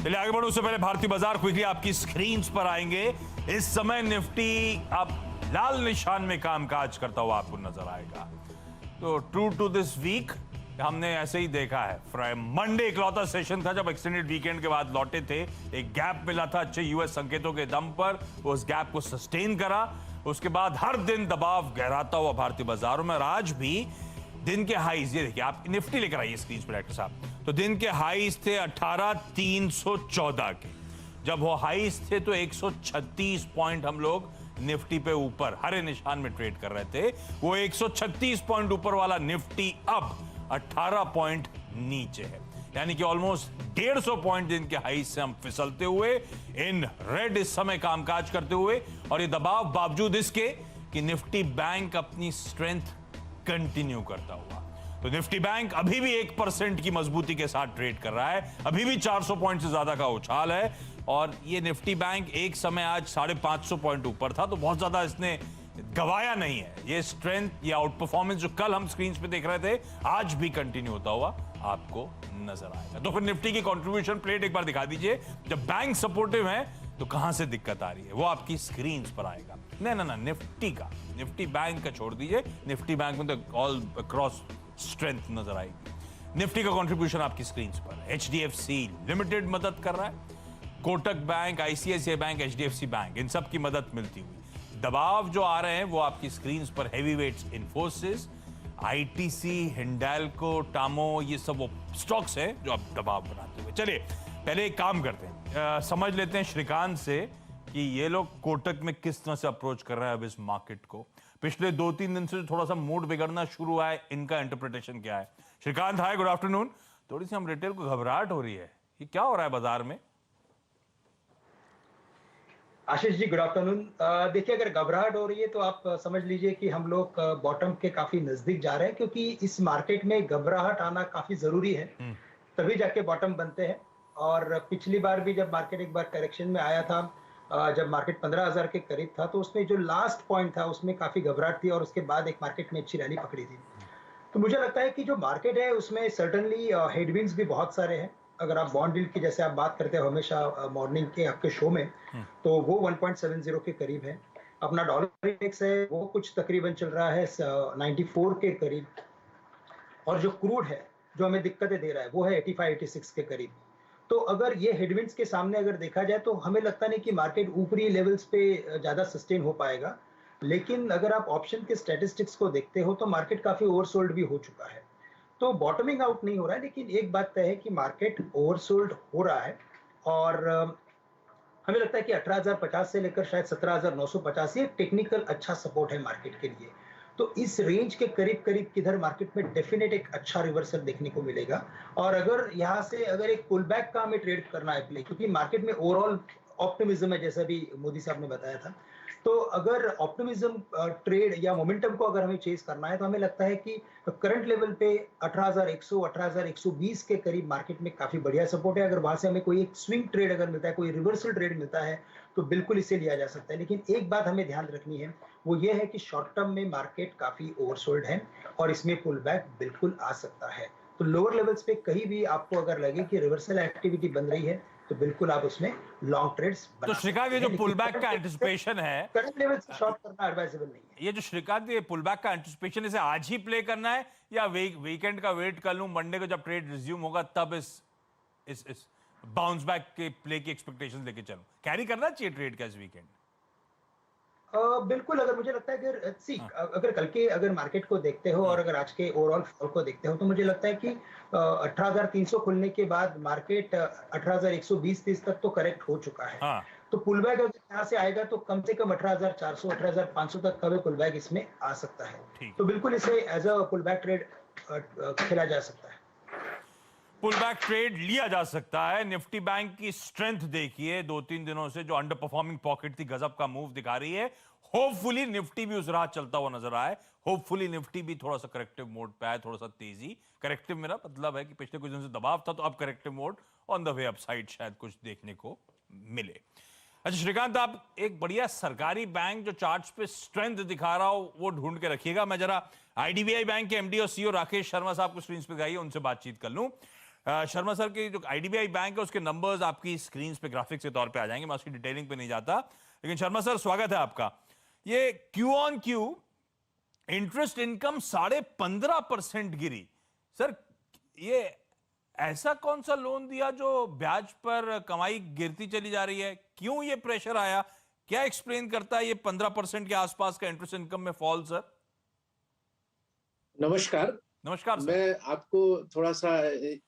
चलिए आगे बढ़ो, उससे पहले भारतीय बाजार क्विकली आपकी स्क्रीन पर आएंगे। इस समय निफ्टी अब लाल निशान में कामकाज करता हुआ आपको नजर आएगा। तो ट्रू टू दिस वीक हमने ऐसे ही देखा है। मंडे इकलौता सेशन था जब एक्सटेंडेड वीकेंड के बाद लौटे थे, एक गैप मिला था अच्छे यूएस संकेतों के दम पर, उस गैप को सस्टेन करा। उसके बाद हर दिन दबाव गहराता हुआ भारतीय बाजारों में, और आज भी दिन के हाईज, ये देखिए आप निफ्टी लेकर आइए स्क्रीन पर डायरेक्टर साहब, तो दिन के हाईज थे 18,314 के। जब वो हाईज थे तो 136 पॉइंट हम लोग निफ्टी पे ऊपर हरे निशान में ट्रेड कर रहे थे। वो 136 पॉइंट ऊपर वाला निफ्टी अब 18 पॉइंट नीचे है, यानी कि ऑलमोस्ट 150 पॉइंट दिन के हाई से हम फिसलते हुए इन रेड इस समय कामकाज करते हुए, और ये दबाव बावजूद इसके कि निफ्टी बैंक अपनी स्ट्रेंथ कंटिन्यू करता हुआ। तो निफ्टी बैंक अभी भी 1% की मजबूती के साथ ट्रेड कर रहा है, अभी भी 400 पॉइंट से ज्यादा का उछाल है। और ये निफ्टी बैंक एक समय आज 550 पॉइंट ऊपर था, तो बहुत ज्यादा इसने गवाया नहीं है। ये स्ट्रेंथ, ये आउट परफॉर्मेंस जो कल हम स्क्रीन पे देख रहे थे, आज भी कंटिन्यू होता हुआ आपको नजर आएगा। तो फिर निफ्टी की कंट्रीब्यूशन प्लेट एक बार दिखा दीजिए। जब बैंक सपोर्टिव है तो कहां से दिक्कत आ रही है, वो आपकी स्क्रीन पर आएगा। ना निफ्टी का, निफ्टी बैंक का छोड़ दीजिए, निफ्टी बैंक में तो ऑल अक्रॉस स्ट्रेंथ नजर आएगी। निफ्टी का कंट्रीब्यूशन आपकी स्क्रीन पर, एचडीएफसी लिमिटेड मदद कर रहा है, Kotak bank, ICICI bank, HDFC bank, इन सब की मदद मिलती हुई। दबाव जो आ रहे हैं वो आपकी स्क्रीन पर हेवीवेट्स, इन्फोसिस, आईटीसी, हिंडाल्को, टामो, ये सब वो स्टॉक्स है जो आप दबाव बनाते हुए। चलिए पहले एक काम करते हैं, समझ लेते हैं श्रीकांत से कि ये लोग कोटक में किस तरह से अप्रोच कर रहे हैं अब इस मार्केट को। पिछले 2-3 दिन से थोड़ा सा मूड बिगड़ना शुरू हुआ है, इनका इंटरप्रिटेशन क्या है? श्रीकांत, हाय, गुड आफ्टरनून। थोड़ी सी हम रिटेल को घबराहट हो रही है, ये क्या हो रहा है बाजार में? Ashish ji, good afternoon. देखिए, अगर घबराहट हो रही है तो आप समझ लीजिए कि हम लोग बॉटम के काफी नजदीक जा रहे हैं, क्योंकि इस मार्केट में घबराहट आना काफी जरूरी है, तभी जाके बॉटम बनते हैं। और पिछली बार भी जब मार्केट एक बार करेक्शन में आया था, जब मार्केट 15,000 के करीब था, तो उसमें जो लास्ट पॉइंट था उसमें काफी घबराहट थी और उसके बाद एक मार्केट में अच्छी रैली पकड़ी थी। तो मुझे लगता है कि जो मार्केट है उसमें सर्टनली हेडविंड्स भी बहुत सारे हैं। अगर आप बॉन्ड डील की जैसे आप बात करते हो हमेशा मॉर्निंग के आपके शो में, तो वो 1.70 के करीब है। अपना डॉलर इंडेक्स है वो कुछ तकरीबन चल रहा है 94 के करीब, और जो क्रूड है जो हमें दिक्कतें दे रहा है वो है 85-86 के करीब। तो अगर ये हेडविंड्स के सामने अगर देखा जाए तो हमें लगता नहीं कि मार्केट ऊपरी लेवल्स पे ज्यादा सस्टेन हो पाएगा। लेकिन अगर आप ऑप्शन के स्टैटिस्टिक्स को देखते हो तो मार्केट काफी ओवरसोल्ड भी हो चुका है, तो बॉटमिंग आउट नहीं हो रहा है। लेकिन एक बात तय है कि मार्केट ओवरसोल्ड हो रहा है, और हमें लगता है कि 18,050 से लेकर शायद 17,950 ये टेक्निकल अच्छा सपोर्ट है मार्केट के लिए। तो इस रेंज के करीब करीब किधर मार्केट में डेफिनेट एक अच्छा रिवर्सल देखने को मिलेगा। और अगर यहाँ से अगर एक पुल बैक का हमें ट्रेड करना है प्ले, क्योंकि मार्केट में ओवरऑल ऑप्टिमिज्म है जैसा भी मोदी साहब ने बताया था, तो अगर ऑप्टिमिज्म ट्रेड या मोमेंटम को अगर हमें चेस करना है तो हमें लगता है कि करंट लेवल पे 18,100 18,120 के करीब मार्केट में काफी बढ़िया सपोर्ट है। अगर वहां से हमें कोई एक स्विंग ट्रेड अगर मिलता है, कोई रिवर्सल ट्रेड मिलता है, तो बिल्कुल इसे लिया जा सकता है। लेकिन एक बात हमें ध्यान रखनी है, वो ये है कि शॉर्ट टर्म में मार्केट काफी ओवरसोल्ड है और इसमें पुल बैक बिल्कुल आ सकता है। तो लोअर लेवल्स पे कहीं भी आपको अगर लगे कि रिवर्सल एक्टिविटी बन रही है तो बिल्कुल आप उसमें लॉन्ग ट्रेड्स बना। तो श्रीकांत, ये जो पुल बैक का एंटिसिपेशन है, करंट लेवल से शॉर्ट करना एडवाइजेबल नहीं है। ये जो श्रीकांत, ये पुल बैक का एंटिसिपेशन, इसे आज ही प्ले करना है या वीकेंड का वेट कर लूं, मंडे को जब ट्रेड रिज्यूम होगा तब इस बाउंस बैक के प्ले की एक्सपेक्टेशंस लेके चलूं? कैरी करना चाहिए ट्रेड का इस वीकेंड? बिल्कुल। अगर मुझे लगता है कि अगर कल के अगर मार्केट को देखते हो और अगर आज के ओवरऑल फॉल को देखते हो तो मुझे लगता है कि 18,300 खुलने के बाद मार्केट 18,120-30 तक तो करेक्ट हो चुका है। हाँ। तो पुल बैक अगर यहाँ से आएगा तो कम से कम 18,400 18,500 तक का भी पुल बैक इसमें आ सकता है। तो बिल्कुल इसे as a pull back trade खेला जा सकता है, पुल बैक ट्रेड लिया जा सकता है। निफ्टी बैंक की स्ट्रेंथ देखिए, 2-3 दिनों से जो अंडर परफॉर्मिंग पॉकेट थी, गजब का मूव दिखा रही है। होपफुली निफ्टी भी उस राह चलता हुआ नजर आए, होपफुली निफ्टी भी थोड़ा सा करेक्टिव मोड पे आए, थोड़ा सा तेजी। करेक्टिव मेरा मतलब है कि पिछले कुछ दिन से दबाव था, तो अब corrective mode on the way upside शायद कुछ देखने को मिले। अच्छा श्रीकांत, आप एक बढ़िया सरकारी बैंक जो चार्ट्स पे स्ट्रेंथ दिखा रहा हो वो ढूंढ के रखिएगा। मैं जरा आईडीबीआई बैंक के एमडी और सीईओ राकेश शर्मा साहब को स्क्रीन पे दिखाइए, उनसे बातचीत कर लूं। शर्मा सर की जो आईडीबीआई बैंक है उसके नंबर्स आपकी स्क्रीन पे ग्राफिक्स के तौर पे आ जाएंगे, मैं उसकी डिटेलिंग पे नहीं जाता। लेकिन शर्मा सर स्वागत है आपका। ये Q on Q interest income 15.5% Giri. Sir ये ऐसा कौन सा लोन दिया जो ब्याज पर कमाई गिरती चली जा रही है, क्यों ये प्रेशर आया, क्या एक्सप्लेन करता है ये 15% के आसपास का इंटरेस्ट इनकम में फॉल? सर नमस्कार। नमस्कार सर। मैं आपको थोड़ा सा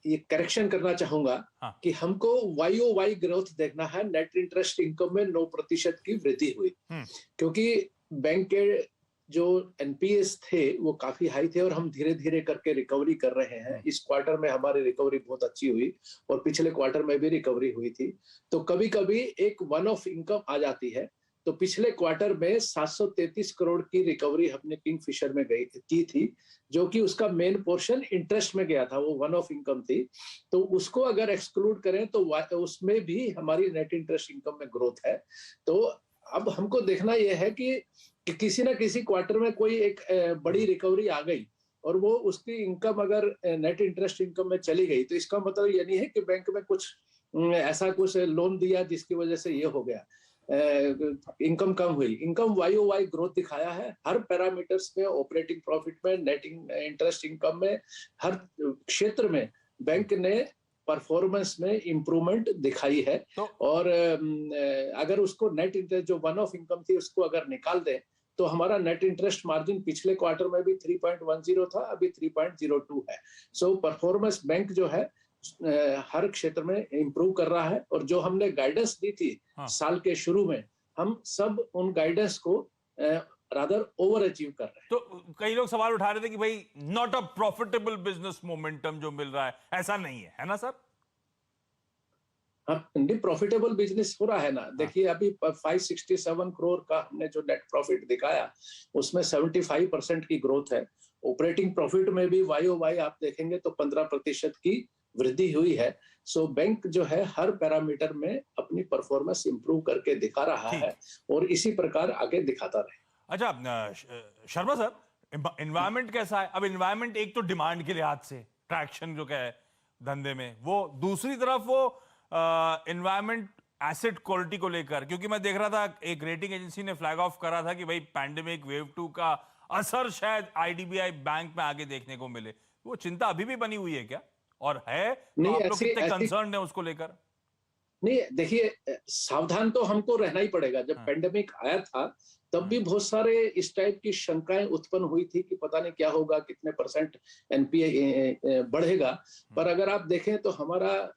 ये करेक्शन करना चाहूंगा हाँ। कि हमको YOY ग्रोथ देखना है। नेट इंटरेस्ट इनकम में 9% की वृद्धि हुई, क्योंकि बैंक के जो एनपीएस थे वो काफी हाई थे और हम धीरे धीरे करके रिकवरी कर रहे हैं। इस क्वार्टर में हमारी रिकवरी बहुत अच्छी हुई और पिछले क्वार्टर में भी रिकवरी हुई थी। तो कभी कभी एक वन ऑफ इनकम आ जाती है। तो पिछले क्वार्टर में 733 करोड़ की रिकवरी हमने किंगफिशर में की थी, जो कि उसका मेन पोर्शन इंटरेस्ट में गया था, वो वन ऑफ इनकम थी। तो उसको अगर एक्सक्लूड करें तो उसमें भी हमारी नेट इंटरेस्ट इनकम में ग्रोथ है। तो अब हमको देखना यह है कि किसी ना किसी क्वार्टर में कोई एक बड़ी रिकवरी आ गई और वो उसकी इनकम अगर नेट इंटरेस्ट इनकम में चली गई, तो इसका मतलब ये नहीं है कि बैंक में कुछ ऐसा कुछ लोन दिया जिसकी वजह से ये हो गया, इनकम कम हुई। इनकम YOY ग्रोथ दिखाया है हर पैरामीटर्स में, ऑपरेटिंग प्रॉफिट में, नेट इंटरेस्ट इनकम में, हर क्षेत्र में बैंक ने परफॉर्मेंस में इंप्रूवमेंट दिखाई है। और अगर उसको नेट इंटरेस्ट जो वन ऑफ इनकम थी उसको अगर निकाल दें तो हमारा नेट इंटरेस्ट मार्जिन पिछले क्वार्टर में भी 3.10 था, अभी 3.02 है। सो परफॉर्मेंस बैंक जो है हर क्षेत्र में इंप्रूव कर रहा है। और जो हमने गाइडेंस दी थी साल के शुरू में, हम सब उन गाइडेंस को रादर ओवर अचीव कर रहे हैं। तो कई लोग सवाल उठा रहे थे कि भाई not a profitable business momentum जो मिल रहा है, ऐसा नहीं है ना सर? हाँ, प्रॉफिटेबल बिजनेस हो रहा है ना। देखिए अभी 567 करोड़ का हमने जो नेट प्रॉफिट दिखाया उसमें 75% की ग्रोथ है। ऑपरेटिंग प्रॉफिट में भी YOY आप देखेंगे तो 15% की वृद्धि हुई है। सो बैंक जो है हर पैरामीटर में अपनी परफॉर्मेंस इंप्रूव करके दिखा रहा है और इसी प्रकार आगे दिखाता रहे। अच्छा शर्मा सर, एनवायरमेंट कैसा है? अब एनवायरमेंट एक तो डिमांड के लिहाज से ट्रैक्शन जो क्या है धंधे में, वो दूसरी तरफ वो एनवायरमेंट एसेट क्वालिटी को लेकर, क्योंकि मैं देख रहा था एक रेटिंग एजेंसी ने फ्लैग ऑफ करा था कि भाई पैंडेमिक वेव 2 का असर शायद आईडीबीआई बैंक में आगे देखने को मिले। वो चिंता अभी भी बनी हुई है क्या, और है तो आप लोग कितने कंसर्न है उसको लेकर? नहीं, देखिए सावधान तो हमको रहना ही पड़ेगा। जब पेंडेमिक आया था तब भी बहुत सारे इस टाइप की शंकाएं उत्पन्न हुई थी कि पता नहीं क्या होगा, कितने परसेंट एनपीए बढ़ेगा। पर अगर आप देखें तो हमारा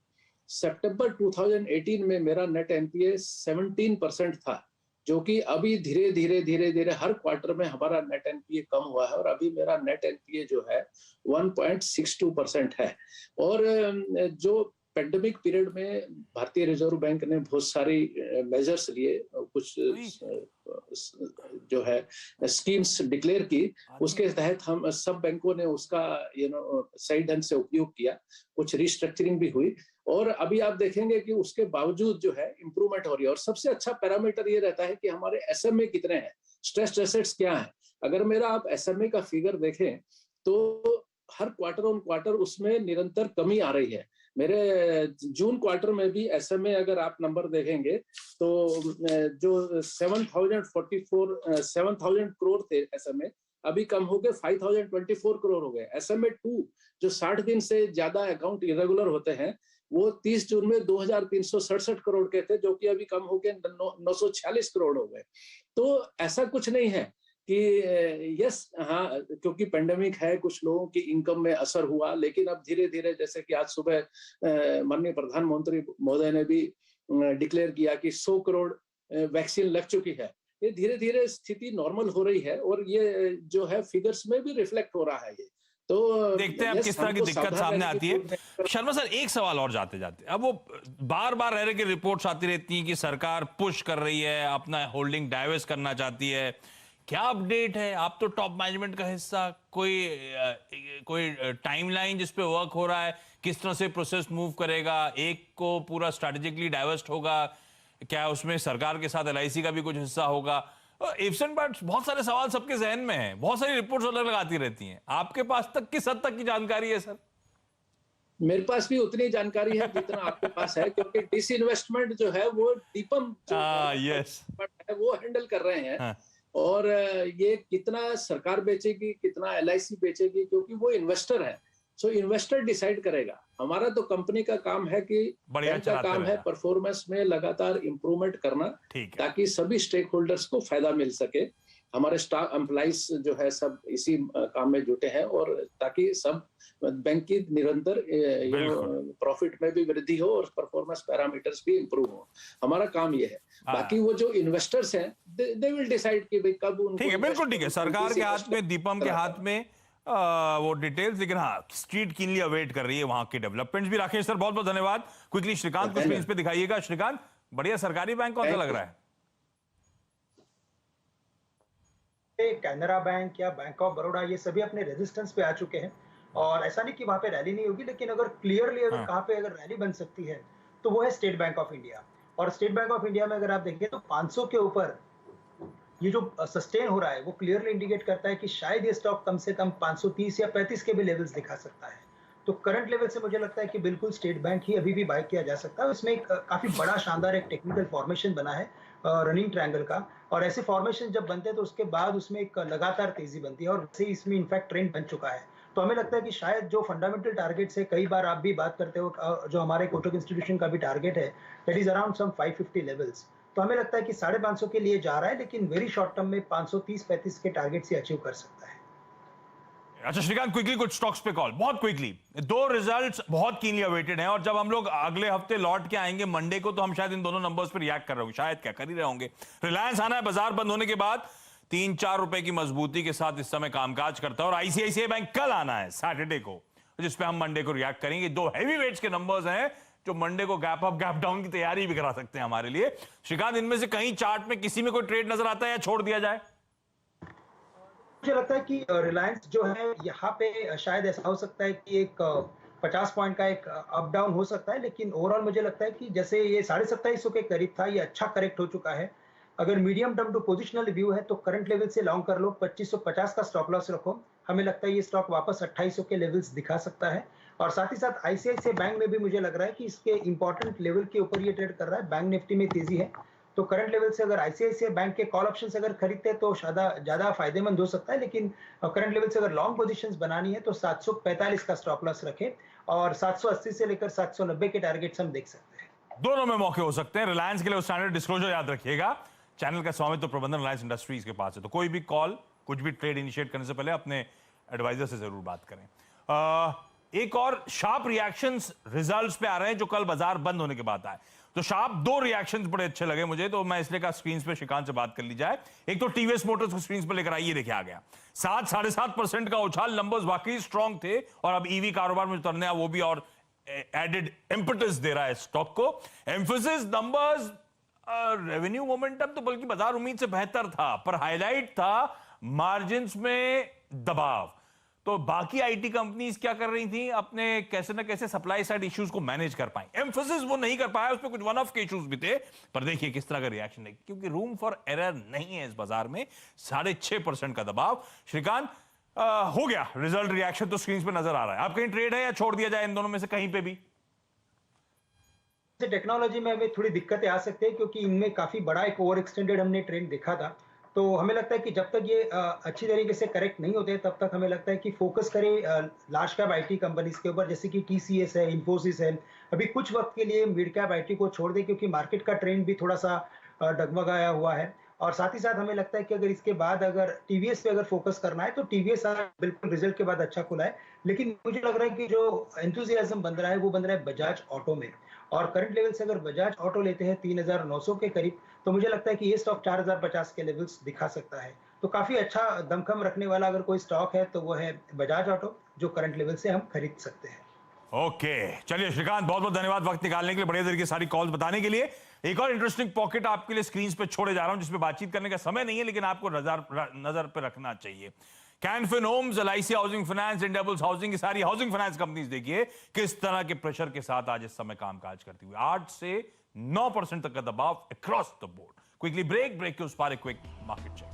सितंबर 2018 में मेरा नेट एनपीए 17% था, जो कि अभी धीरे धीरे हर क्वार्टर में हमारा नेट एनपीए कम हुआ है और अभी मेरा नेट एनपीए जो है 1.62% है। और जो पेंडेमिक पीरियड में भारतीय रिजर्व बैंक ने बहुत सारी मेजर्स लिए, कुछ जो है स्कीम्स डिक्लेयर की, उसके तहत हम सब बैंकों ने उसका सही ढंग से उपयोग किया। कुछ रिस्ट्रक्चरिंग भी हुई और अभी आप देखेंगे कि उसके बावजूद जो है इंप्रूवमेंट हो रही है। और सबसे अच्छा पैरामीटर ये रहता है कि हमारे एसएमए कितने हैं, स्ट्रेस्ड एसेट्स क्या है। अगर मेरा आप एसएमए का फिगर देखें तो हर क्वार्टर ऑन क्वार्टर उसमें निरंतर कमी आ रही है। मेरे जून क्वार्टर में भी एसएमए अगर आप नंबर देखेंगे तो जो 7,000 करोड़ थे एसएमए, अभी कम हो गए 5,024 करोड़ हो गए। एसएमए 2 जो 60 दिन से ज्यादा अकाउंट इरेगुलर होते हैं वो 30 जून में 2,367 करोड़ के थे, जो कि अभी कम हो गए 946 करोड़ हो गए। तो ऐसा कुछ नहीं है कि यस हाँ, क्योंकि पेंडेमिक है कुछ लोगों की इनकम में असर हुआ, लेकिन अब धीरे धीरे जैसे कि आज सुबह माननीय प्रधानमंत्री महोदय ने भी डिक्लेयर किया कि 100 करोड़ वैक्सीन लग चुकी है। ये धीरे धीरे स्थिति नॉर्मल हो रही है और ये जो है फिगर्स में भी रिफ्लेक्ट हो रहा है। ये तो देखते हैं अब किस तरह की दिक्कत सामने आती है। शर्मा सर एक सवाल और जाते जाते, अब वो बार बार रह रहे कि रिपोर्ट्स आती रहती हैं कि सरकार पुश कर रही है, अपना होल्डिंग डाइवर्स करना चाहती है, क्या अपडेट है? आप तो टॉप मैनेजमेंट का हिस्सा, कोई टाइमलाइन जिस पे वर्क हो रहा है, किस तरह से प्रोसेस मूव करेगा, एक को पूरा स्ट्रैटेजिकली डाइवर्स्ट होगा, क्या उसमें सरकार के साथ एलआईसी का भी कुछ हिस्सा होगा? इफ्स एंड बट्स, बहुत सारे सवाल सबके जहन में हैं, बहुत सारी रिपोर्ट्स अलग अलग आती रहती हैं। आपके पास तक किस हद तक की जानकारी है सर? मेरे पास भी उतनी जानकारी है जितना आपके पास है, क्योंकि डिसइन्वेस्टमेंट जो है वो दीपम जो यस है वो हैंडल कर रहे हैं। हाँ। और ये कितना सरकार बेचेगी, कितना एलआईसी बेचेगी, क्योंकि वो इन्वेस्टर है। सो इन्वेस्टर डिसाइड करेगा। हमारा तो कंपनी का काम है कि बढ़िया बैंक का चलाते काम है रहना। परफॉर्मेंस में लगातार इंप्रूवमेंट करना, ठीक है। ताकि सभी स्टेक होल्डर्स को फायदा मिल सके। हमारे स्टाफ एम्प्लॉइज जो है सब इसी काम में जुटे हैं, और ताकि सब बैंक की निरंतर बिल्कुल। प्रॉफिट में भी वृद्धि हो और परफॉर्मेंस पैरामीटर्स भी इंप्रूव हो। हमारा काम ये है। हाँ। बाकी वो जो इन्वेस्टर्स हैं दे विल डिसाइड कि भाई कब उनको ठीक है, बिल्कुल invest ठीक है। करना, सरकार किस के हाथ investment में, दीपम के करना हाथ में वो डिटेल्स, लेकिन हाँ स्ट्रीट कीनली अवेट कर रही है वहां के डेवलपमेंट्स भी। राकेश सर बहुत बहुत धन्यवाद। क्विकली श्रीकांत को स्क्रीन पे दिखाइएगा। श्रीकांत, बढ़िया सरकारी बैंक कौन सा लग रहा है? कैनरा बैंक या बैंक ऑफ बड़ौदा ये सभी अपने रेजिस्टेंस पे आ चुके हैं, और ऐसा नहीं कि वहां पे रैली नहीं होगी, लेकिन अगर क्लियरली अगर हाँ। कहां पे अगर रैली बन सकती है तो वो है स्टेट बैंक ऑफ इंडिया। और स्टेट बैंक ऑफ इंडिया में अगर आप देखें तो 500 के ऊपर ये जो सस्टेन हो रहा है वो क्लियरली इंडिकेट करता है कि शायद ये स्टॉक कम से कम 530 या 35 के भी लेवल्स दिखा सकता है। तो करंट लेवल से मुझे लगता है कि बिल्कुल स्टेट बैंक ही अभी भी बाय किया जा सकता है। इसमें एक काफी बड़ा शानदार एक टेक्निकल फॉर्मेशन बना है रनिंग ट्रायंगल का, और ऐसे फॉर्मेशन जब बनते हैं तो उसके बाद उसमें एक लगातार तेजी बनती है, और वैसे ही इसमें इनफैक्ट ट्रेंड बन चुका है। तो हमें लगता है कि शायद जो फंडामेंटल टारगेट्स है, कई बार आप भी बात करते हो, जो हमारे कोटक इंस्टीट्यूशन का भी टारगेट है, that is around some 550 levels. तो हमें लगता है कि 550 के लिए जा रहा है, लेकिन वेरी शॉर्ट टर्म में 530-35 के टारगेट से अचीव कर सकता है। अच्छा श्रीकांत, क्विकली कुछ स्टॉक्स पे कॉल, बहुत क्विकली। दो रिजल्ट्स बहुत कीनली अवेटेड हैं, और जब हम लोग अगले हफ्ते लौट के आएंगे मंडे को, तो हम शायद इन दोनों नंबर्स पर रिएक्ट कर रहे होंगे, शायद क्या कर ही रहे होंगे। रिलायंस आना है बाजार बंद होने के बाद 3-4 रुपए की मजबूती के साथ इस समय कामकाज करता है, और आईसीआईसीआई बैंक कल आना है सैटरडे को, जिसपे हम मंडे को रिएक्ट करेंगे। दो हैवी वेट्स के नंबर्स हैं जो मंडे को गैप अप गैप डाउन की तैयारी भी करा सकते हैं हमारे लिए। श्रीकांत, इनमें से कहीं चार्ट में किसी में कोई ट्रेड नजर आता है या छोड़ दिया जाए? मुझे लगता है कि रिलायंस जो है यहाँ पे शायद ऐसा हो सकता है कि एक 50 पॉइंट का एक अप डाउन हो सकता है, लेकिन ओवरऑल मुझे लगता है कि जैसे ये 2750 के करीब था, ये अच्छा करेक्ट हो चुका है। अगर medium term to positional view है तो करंट लेवल से लॉन्ग कर लो, 2550 का स्टॉप लॉस रखो। हमें लगता है ये स्टॉक वापस 2800 के लेवल्स दिखा सकता है। और साथ ही साथ आईसीआईसीआई बैंक में भी मुझे लग रहा है कि इसके इंपॉर्टेंट लेवल के ऊपर ये ट्रेड कर रहा है। बैंक निफ्टी में तेजी है, तो करंट लेवल से अगर आईसीआईसीआई बैंक के कॉल ऑप्शंस अगर खरीदते हैं तो ज्यादा फायदेमंद हो सकता है, लेकिन करंट लेवल से अगर लॉन्ग पोजीशंस बनानी है तो 745 का स्टॉप लॉस रखें, और 780 से लेकर 790 के टारगेट्स हम देख सकते हैं। दोनों में मौके हो सकते हैं। रिलायंस के लिए स्टैंडर्ड डिस्क्लोजर याद रखिएगा, चैनल का स्वामित्व तो प्रबंधन रिलायंस इंडस्ट्रीज के पास है, तो कोई भी कॉल, कुछ भी ट्रेड इनिशिएट करने से पहले अपने एडवाइजर से जरूर बात करें। एक और शार्प रिएक्शंस रिजल्ट्स पे आ रहे हैं जो कल बाजार बंद होने के बाद आए, तो शार्प दो रिएक्शंस बड़े अच्छे लगे मुझे, तो मैं इसलिए का स्क्रीन पे श्रीकांत से बात कर ली जाए। एक तो टीवीएस मोटर्स को स्क्रीन पे लेकर आइए, देखिए आ गया 7-7.5% का उछाल, नंबर्स वाकई स्ट्रांग थे, और अब ईवी कारोबार में उतरने आ वो भी और एडेड इंपटस दे रहा है स्टॉक को। एम्फेसिस नंबर्स, रेवेन्यू मोमेंटम तो बल्कि बाजार उम्मीद से बेहतर था, पर हाईलाइट था मार्जिन्स में दबाव। तो बाकी आईटी कंपनीज क्या कर रही थी, अपने कैसे ना कैसे सप्लाई साइड इश्यूज को मैनेज कर पाए। एम्फेसिस वो नहीं कर पाया, उसमें कुछ वन ऑफ के इश्यूज भी थे, पर देखिए किस तरह का रिएक्शन है, क्योंकि रूम फॉर एरर नहीं है इस बाजार में। 6.5% का दबाव। श्रीकांत, हो गया रिजल्ट रिएक्शन तो स्क्रीन पे नजर आ रहा है, आप कहीं ट्रेड है या छोड़ दिया जाए इन दोनों में से कहीं पे भी? टेक्नोलॉजी में हमें थोड़ी दिक्कतें आ सकती है, क्योंकि इनमें काफी बड़ा एक ओवर एक्सटेंडेड हमने ट्रेंड देखा था। तो हमें लगता है कि जब तक ये अच्छी तरीके से करेक्ट नहीं होते, तब तक हमें लगता है कि फोकस करें लार्ज कैप आईटी कंपनीज के ऊपर, जैसे कि टीसीएस है, इन्फोसिस है। अभी कुछ वक्त के लिए मिड कैप आईटी को छोड़ दें, क्योंकि मार्केट का ट्रेंड भी थोड़ा सा डगमगाया हुआ है। और साथ ही साथ हमें लगता है कि अगर इसके बाद अगर टीवीएस पे अगर फोकस करना है तो टीवीएस बिल्कुल रिजल्ट के बाद अच्छा खुला है, लेकिन मुझे लग रहा है कि जो एंथुजियाज्म बन रहा है वो बन रहा है बजाज ऑटो में। और करंट लेवल से अगर बजाज ऑटो लेते हैं 3900 के करीब, तो मुझे लगता है कि ये स्टॉक 4050 के लेवल्स दिखा सकता है। तो काफी अच्छा दमखम रखने वाला अगर कोई स्टॉक है तो वो है बजाज ऑटो, जो करंट लेवल से हम खरीद सकते हैं। ओके, चलिए श्रीकांत, बहुत बहुत धन्यवाद वक्त निकालने के लिए, बढ़िया तरीके सारी कॉल्स बताने के लिए। एक और इंटरेस्टिंग पॉकेट आपके लिए स्क्रीन पे छोड़े जा रहा हूं, जिसमें बातचीत करने का समय नहीं है, लेकिन आपको नजर पे रखना चाहिए। Canfin Homes, LIC Housing Finance, Indiabulls Housing, की सारी हाउसिंग फाइनेंस कंपनीज देखिए किस तरह के प्रेशर के साथ आज इस समय कामकाज करती हुई। 8 से 9% तक का दबाव across the board. Quickly break के उस पार एक क्विक मार्केट चेक।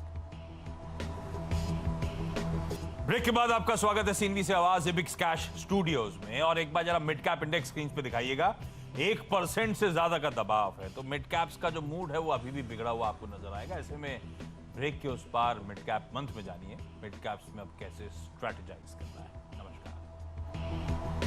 ब्रेक के बाद आपका स्वागत है सीएनबी से आवाज एबिक्स कैश स्टूडियोज में। और एक बार जरा मिड कैप इंडेक्स स्क्रीन पे दिखाइएगा, 1% से ज्यादा का दबाव है। तो मिड कैप्स का जो मूड है वो अभी भी बिगड़ा हुआ आपको नजर आएगा। ऐसे में ब्रेक के उस पार मिड कैप मंथ में जानिए मिड कैप्स में अब कैसे स्ट्रेटेजाइज करना है। नमस्कार।